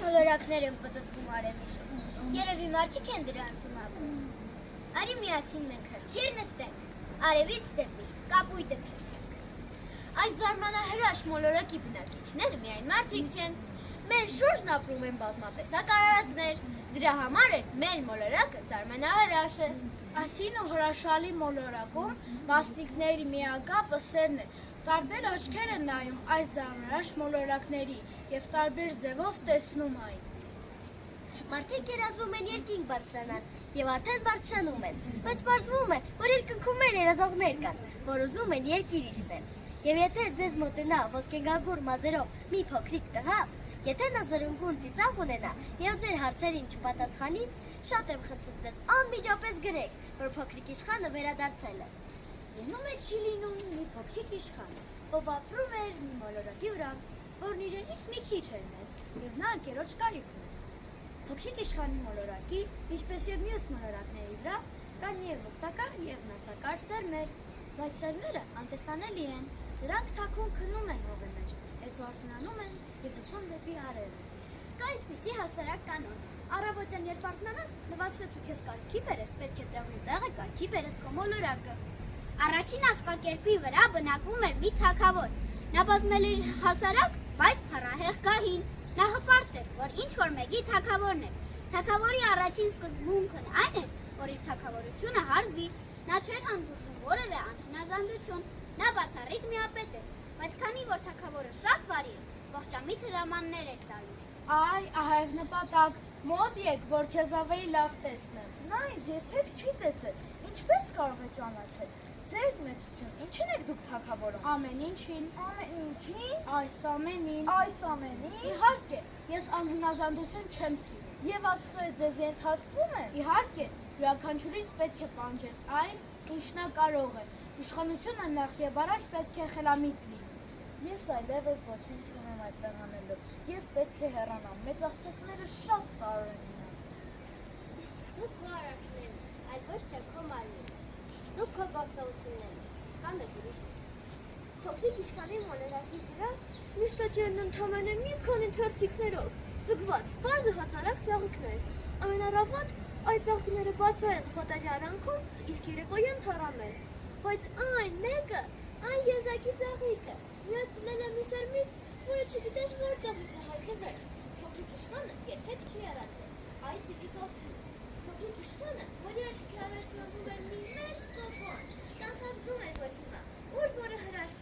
մոլորակներ են պտտվում արևից։ Երևի մարդիկ են դրանց իմանում։ Արի միասին մենք հրթիռ նստենք, արևից դեպի կապույտը թռչենք։ Այս զարմանահրաշ մոլորակի բնակիչները միայն մարդիկ չեն։ Մեր շուրջն ապրում են բազմատեսակ արարածներ։ Դրա համար էլ մեր մոլորակը զարմանահրաշ է։ Այսին ու հրաշալի մոլորակում մասնիկների միակապը սերն է։ Տարբեր աչքեր են նայում այս զարմանահրաշ մոլորակների և տարբեր ձևով տեսնում այն։ Մարդիկ երազում են երկինք բարձրանալ և արդեն բարձրանում են, բայց պարզվում է, որ երկնքում էլ երազողներ կան, որ ուզում են երկիր իջնել։ Եվ եթե ձեզ մոտենա ոսկեգագուռ մազերով մի փոքրիկ տղա, եթե նա զրունգուն ծիծաղ ունենա և ձեր հարցերին չպատասխանի, շատ եմ խնդրում ձեզ անմիջապես գրեք, որ փոքրիկ իշխանը վերադարձել է։ Լինում է չի լինում մի փոքրիկ իշխան, ով ապրում էր մի մոլորակի վրա, որն իրենից մի քիչ էր մեծ, և նա ընկերոջ կարիք ուներ։ Փոքրիկ իշխանի մոլորակի, ինչպես և մյուս մոլորակների վրա, կան և օգտակար և վնասակար սերմեր, բայց սերմերը անտեսանելի են, դրանք թաքուն քնում են հողի մեջ, հետո արթնանում են և ձգվում դեպի արևը։ Կա այսպիսի հասարակ կանոն. առավոտյան երբ արթնանաս, լվացվես ու քեզ կարգի բերես, պետք է տեղում տեղը կարգի բերես քո մոլորակը։ Առաջին աստղակերպի վրա բնակվում էր մի թագավոր։ Նա բազմել էր հասարակ, բայց փառահեղ գահին։ Նա հպարտ էր, որ ինչ-որ մեկի թագավորն էր։ Թագավորի առաջին սկզբունքն այն էր, որ իր թագավորությունը հարգվի։ Նա չէր հանդուրժում որևէ անհնազանդություն։ Նա բացառիկ միապետ էր, բայց քանի որ թագավորը շատ բարի էր, ողջամիտ հրամաններ էր տալիս։ Այ, ահա և նպատակ, մոտ եկ, որ քեզ ավելի լավ տեսնեմ։ Նա ինձ երբեք չի տեսել, ինչպես կարող է ճանաչել։ Ձեր մեծություն, ինչին եք դուք թագավորում։ Ամեն ինչին։ Ամեն ինչին։ Այս ամենին։ Այս ամենին։ Իհարկե, ես անհնազանդություն չեմ սիրում։ Եվ աստղերը ձեզ ենթարկվում են։ Իհարկե, յուրաքանչյուրից պետք է պանջել այն, ինչ նա կարող է։ Իշխանությունը նախ և առաջ պետք է խելամիտ լինի։ Ես այլևս ոչինչ չունեմ այստեղ անելու։ Ես պետք է հեռանամ, մեծ աղսկները շատ կարող են լինել։ Դու քո արարքներն ես, այլ ոչ թե քո մարմինը։ Դու քո գործողություններն ես, չկա մեկ ուրիշ։ Փոքրիկ իշխանի մոլորակի վրա նստաճերն ընդամենը մի քանի թերթիկներով, զգված, պարզ ու հատարակ ծաղիկներ։ Ամենառավոտ այդ ծաղիկները բացվել են խոտերի արանքում, իսկ երեկոյան թառամել։ Բայց այն մեկը, այն եզակի ծաղիկը, մյուս տնել է մի սերմից, որը չգիտես որտեղից է հայտնվել։ Փոքրիկ իշխանը երբեք չի հեռացել, այդ ծիլի կողքից։ Փոքրիկ իշխանը, որի աչքի առաջ ծնվում էր մի մեծ կոկոն, կանխազգում էր, որ հիմա ուր որը հրաշք